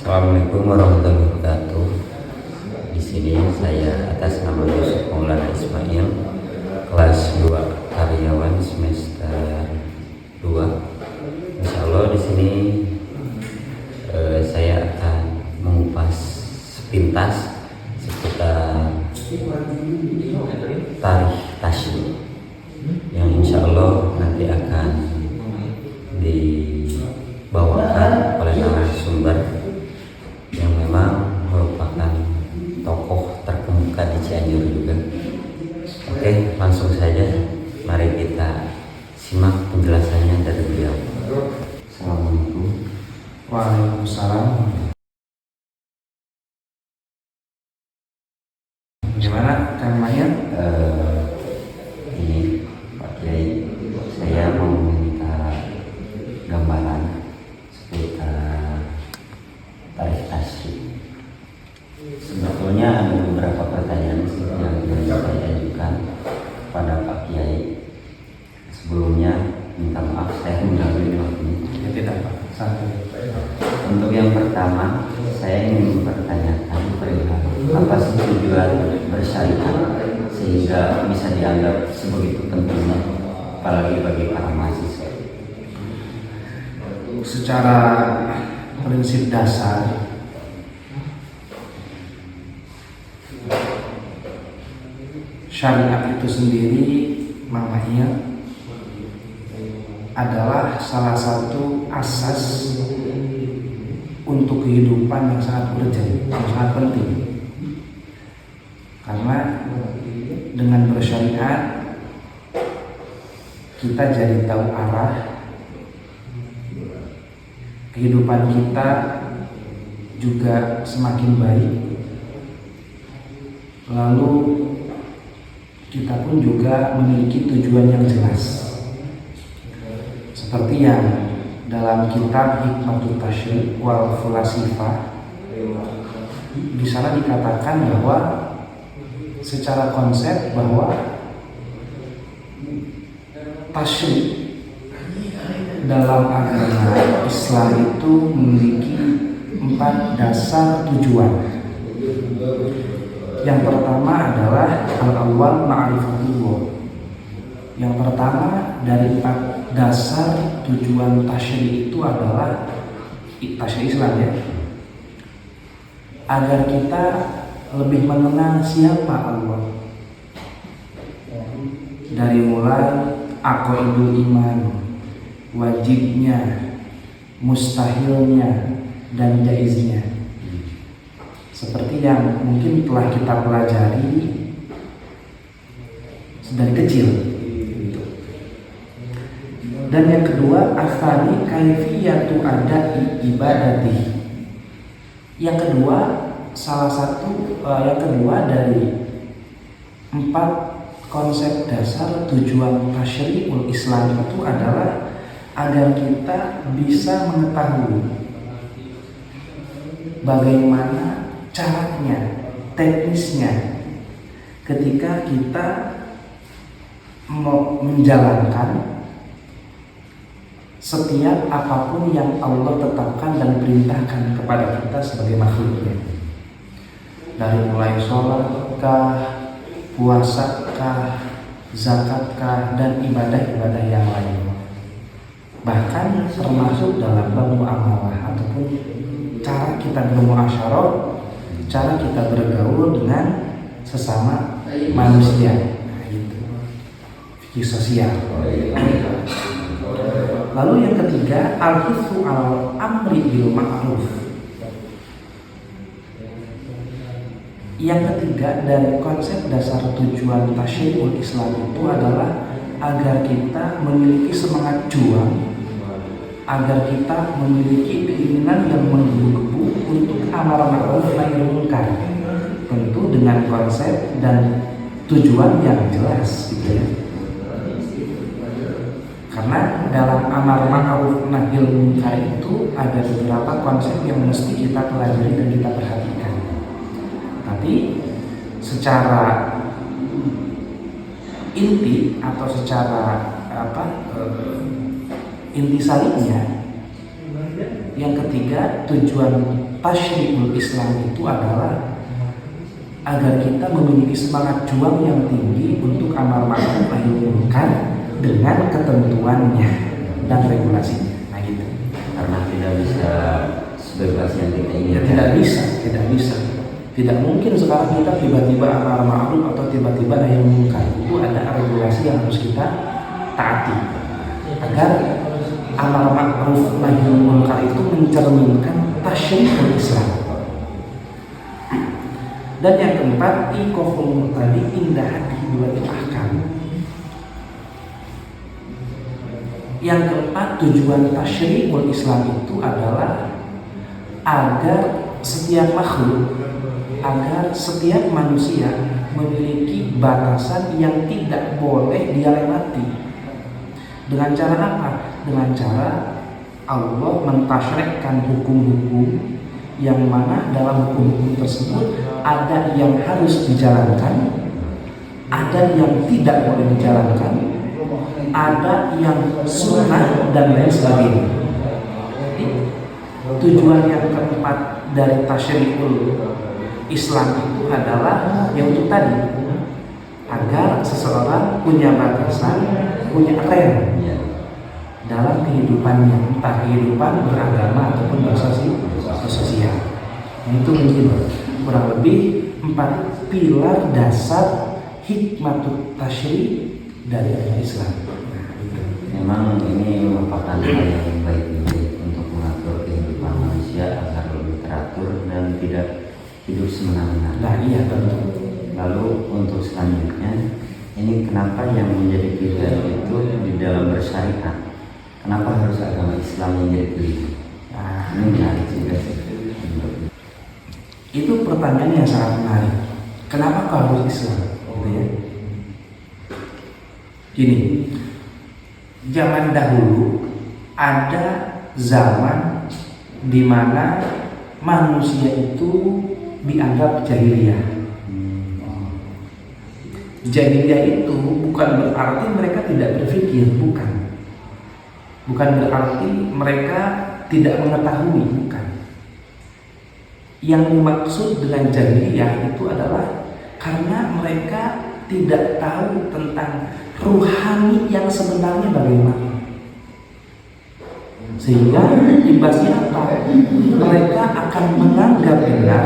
Assalamualaikum warahmatullahi wabarakatuh. Di sini saya atas nama Yusuf Maulana Ismail, kelas 2 karyawan semester 2. Insya Allah di sini saya akan mengupas sepintas seputar tarikh tasyrik yang insya Allah nanti akan dibawakan oleh narasumber yang memang merupakan tokoh terkemuka di Cianjur juga. Oke, langsung saja mari kita simak penjelasannya dari beliau. Assalamualaikum. Waalaikumsalam. Gimana Kang Mayan? Ini Pak Kiai, saya mau minta gambaran seputar tarikh tasyrik. Sebetulnya ada beberapa pertanyaan yang ingin saya ajukan pada Pak Kiai. Sebelumnya minta maaf saya mengganggu waktunya. Ya tidak Pak, santai. Untuk yang pertama, saya ingin mempertanyakan perihal apa sih tujuan bersyariat sehingga bisa dianggap sebegitu pentingnya, apalagi bagi para mahasiswa. Secara prinsip dasar syariat itu sendiri maknanya adalah salah satu asas untuk kehidupan yang sangat urgent, yang sangat penting. Karena dengan bersyariat kita jadi tahu arah, kehidupan kita juga semakin baik, lalu kita pun juga memiliki tujuan yang jelas. Seperti yang dalam kitab Hikmatul Tasyrik wal Fulasifah, di sana dikatakan bahwa secara konsep bahwa tasyrik dalam agama Islam itu memiliki 4 dasar tujuan. Yang pertama adalah al-awwal ma'rifatullah. Yang pertama dari 4 dasar tujuan tasyrik itu adalah tasyrik Islam ya, agar kita lebih mengenal siapa Allah, dari mulai aqaidul iman, wajibnya, mustahilnya, dan jaiznya, seperti yang mungkin telah kita pelajari dari kecil. Dan yang kedua, atsani kaifiyatu ada'i ibadati. Yang kedua, yang kedua dari 4 konsep dasar tujuan tasyrikul Islam itu adalah agar kita bisa mengetahui bagaimana caranya, teknisnya ketika kita mau menjalankan setiap apapun yang Allah tetapkan dan perintahkan kepada kita sebagai makhluknya, dari mulai sholatkah, puasakah, zakatkah, dan ibadah-ibadah yang lain, bahkan termasuk dalam bermuamalah ataupun cara kita bermuasyarah, cara kita bergaul dengan sesama manusia. Nah, itu fikih sosial. Lalu yang ketiga, al-hithu al-amri bil ma'ruf. Yang ketiga dari konsep dasar tujuan tasyri'ul Islam itu adalah agar kita memiliki semangat juang, agar kita memiliki keinginan yang menggebu-gebu untuk amar ma'ruf nahi munkar, tentu dengan konsep dan tujuan yang jelas gitu ya. Karena dalam amar ma'ruf nahi munkar itu ada beberapa konsep yang mesti kita pelajari dan kita perhatikan. Tapi secara inti atau secara intisarinya Yang ketiga, tujuan tasyri'ul Islam itu adalah agar kita memiliki semangat juang yang tinggi untuk amar ma'ruf nahi munkar dengan ketentuannya dan regulasinya. Nah gitu. Karena tidak bisa sebebas yang kita inginkan. Tidak bisa. Tidak mungkin sekarang kita tiba-tiba amar ma'ruf atau tiba-tiba nahi munkar. Itu ada regulasi yang harus kita taati agar amar ma'ruf nahi munkar itu mencerminkan tasyri'ul Islam. Dan yang keempat, iqaful muqtadi inda hadhihi wal ahkam. Yang keempat, tujuan tasyri'ul Islam itu adalah agar setiap makhluk, agar setiap manusia memiliki batasan yang tidak boleh dia lewati. Dengan cara apa? Dengan cara Allah mentasyri'kan hukum-hukum yang mana dalam hukum-hukum tersebut ada yang harus dijalankan, ada yang tidak boleh dijalankan, ada yang sunnah dan lain sebagainya. Tujuan yang keempat dari tasyri'ul Islam itu adalah yang untuk tadi, agar seseorang punya batasan, punya rem dalam kehidupannya, entah kehidupan beragama ataupun bersosial. Nah, itu mungkin kurang lebih 4 pilar dasar hikmatut tasyri' dari agama Islam. Nah, itu. Memang ini merupakan hal yang baik untuk mengatur kehidupan manusia agar lebih teratur dan tidak hidup semena-mena. Nah, iya tentu. Lalu untuk selanjutnya, ini kenapa yang menjadi pilihan itu di dalam bersyariat? Kenapa harus agama Islam yang jadi pilihan? Nah, ini menarik juga sih. Itu pertanyaan yang sangat menarik. Kenapa kau harus Islam? Gitu ya. Gini, zaman dahulu ada zaman di mana manusia itu dianggap jahiliyah. Jahiliyah itu bukan berarti mereka tidak berpikir, bukan. Bukan berarti mereka tidak mengetahui, bukan. Yang dimaksud dengan jahiliyah itu adalah karena mereka tidak tahu tentang ruhani yang sebenarnya bagaimana. Sehingga imbasnya apa? Mereka akan menganggap benar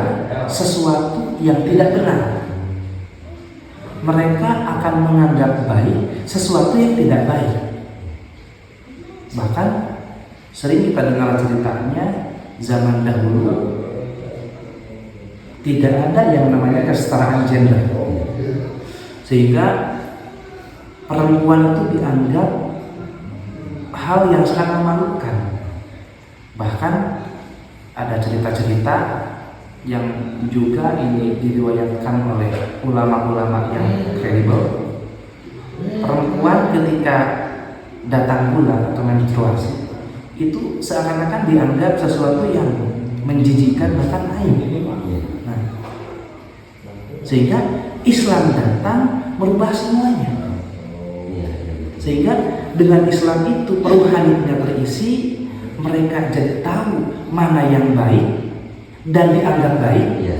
sesuatu yang tidak benar. Mereka akan menganggap baik sesuatu yang tidak baik. Bahkan sering kita dengar ceritanya zaman dahulu tidak ada yang namanya kesetaraan gender, sehingga perempuan itu dianggap hal yang sangat memalukan. Bahkan ada cerita-cerita yang juga ini diriwayatkan oleh ulama-ulama yang kredibel. Perempuan ketika datang bulan atau menstruasi itu seakan-akan dianggap sesuatu yang menjijikkan, bahkan aib. Nah, sehingga Islam datang merubah semuanya. Sehingga dengan Islam itu peruhaninya terisi, mereka jadi tahu mana yang baik dan dianggap baik,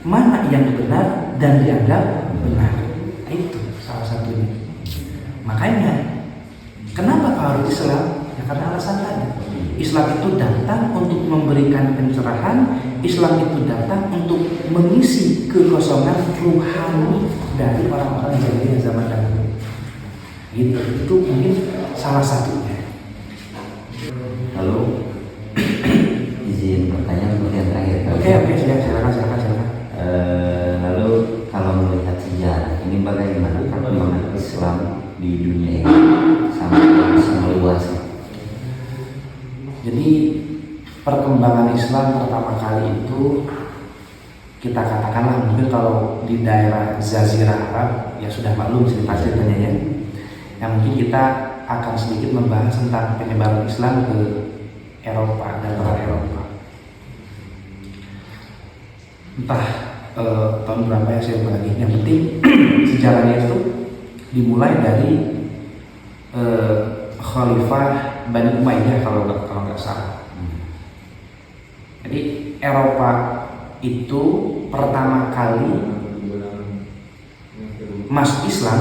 mana yang benar dan dianggap benar. Itu salah satunya. Makanya kenapa harus Islam? Ya karena alasan tadi. Islam itu datang untuk memberikan pencerahan. Islam itu datang untuk mengisi kekosongan ruhani dari orang-orang jahiliyah zaman dahulu. Gitu. Itu mungkin salah satunya. Lalu izin bertanya untuk yang terakhir. Oke, silakan. Lalu kalau melihat sejarah, ini bagaimana perkembangan Islam di dunia ini sampai bisa meluas? Jadi perkembangan Islam pertama kali itu kita katakanlah mungkin kalau di daerah Jazirah Arab ya sudah maklum ceritanya ya. Yang mungkin kita akan sedikit membahas tentang penyebaran Islam ke Eropa dan luar Eropa. Entah tahun berapa ya saya lupa lagi. Yang penting sejarahnya itu dimulai dari Khalifah Bani Umayyah kalau nggak salah. Eropa itu pertama kali masuk Islam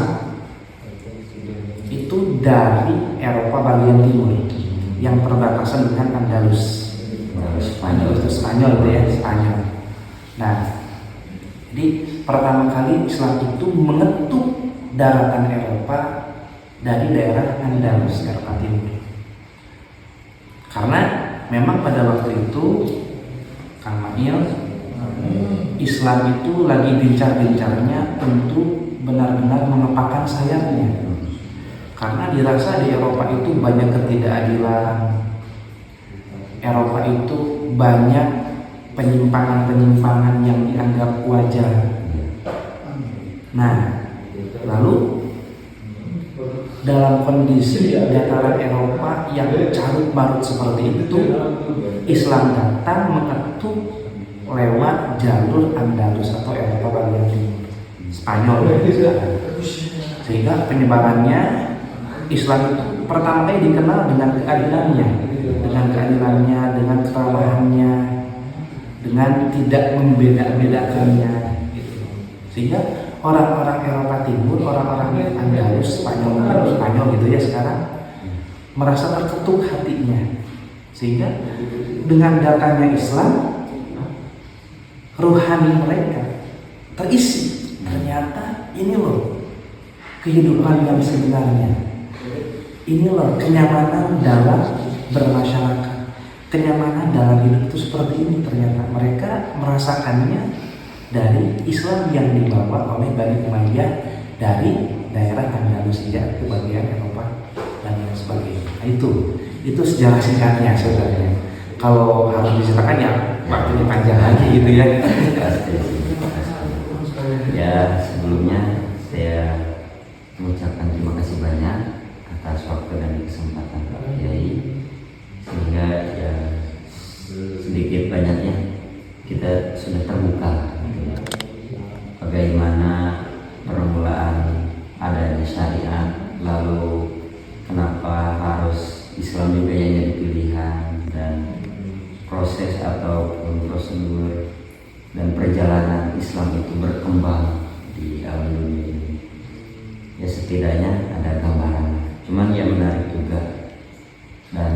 itu dari Eropa bagian timur yang perbatasan dengan Andalus. Spanyol itu ya, Spanyol. Nah, jadi pertama kali Islam itu mengetuk daratan Eropa dari daerah Andalus, Eropa Timur. Karena memang pada waktu itu Kang Mail, Islam itu lagi gencar-gencarnya untuk benar-benar mengepakkan sayapnya. Karena dirasa di Eropa itu banyak ketidakadilan, Eropa itu banyak penyimpangan-penyimpangan yang dianggap wajar. Nah, lalu dalam kondisi dataran Eropa yang carut marut seperti itu, Islam datang mengetuk lewat jalur Andalus atau Eropa bagian timur, Spanyol sehingga penyebarannya Islam itu pertama kali dikenal dengan keadilannya, dengan keramahannya, dengan tidak membeda-bedakannya, sehingga orang-orang Eropa Timur, orang-orang Andalus, Spanyol gitu ya sekarang merasa terketuk hatinya, sehingga dengan datangnya Islam, ruhani mereka terisi. Ternyata ini loh kehidupan yang sebenarnya. Ini loh kenyamanan dalam bermasyarakat, kenyamanan dalam hidup itu seperti ini. Ternyata mereka merasakannya dari Islam yang dibawa oleh Bani Umayyah dari daerah Andalusia ke bagian Eropa dan lain sebagainya. Nah, itu sejarah singkatnya sebenarnya. Kalau harus diceritakan ya waktunya panjang lagi gitu ya. Ya, sebelumnya saya mengucapkan terima kasih banyak atas waktu dan kesempatan Pak Kiai, sehingga ya sedikit banyaknya kita sudah terbuka bagaimana permulaan adanya syariat, lalu kenapa harus Islam juga yang jadi pilihan, dan proses ataupun prosedur dan perjalanan Islam itu berkembang di alam dunia ini. Ya setidaknya ada gambaran. Cuman yang menarik juga, dan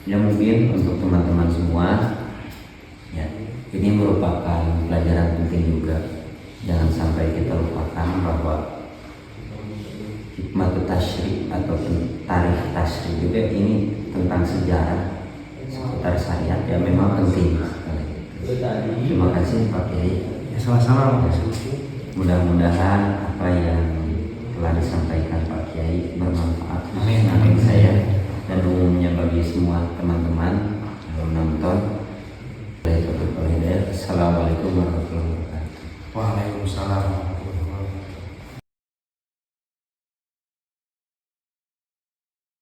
yang mungkin untuk teman-teman semua, ya ini merupakan pelajaran penting juga. Jangan sampai kita lupakan bahwa hikmah tasyri' atau tarikh tasyri' juga ini tentang sejarah seputar syariat yang memang penting sekali. Terima kasih Pak Kiai. Ya, sama-sama. Mudah-mudahan apa yang telah disampaikan Pak Kiai bermanfaat Amin. Saya dan umumnya bagi semua teman-teman yang menonton. Assalamualaikum warahmatullahi wabarakatuh. Waalaikumsalam.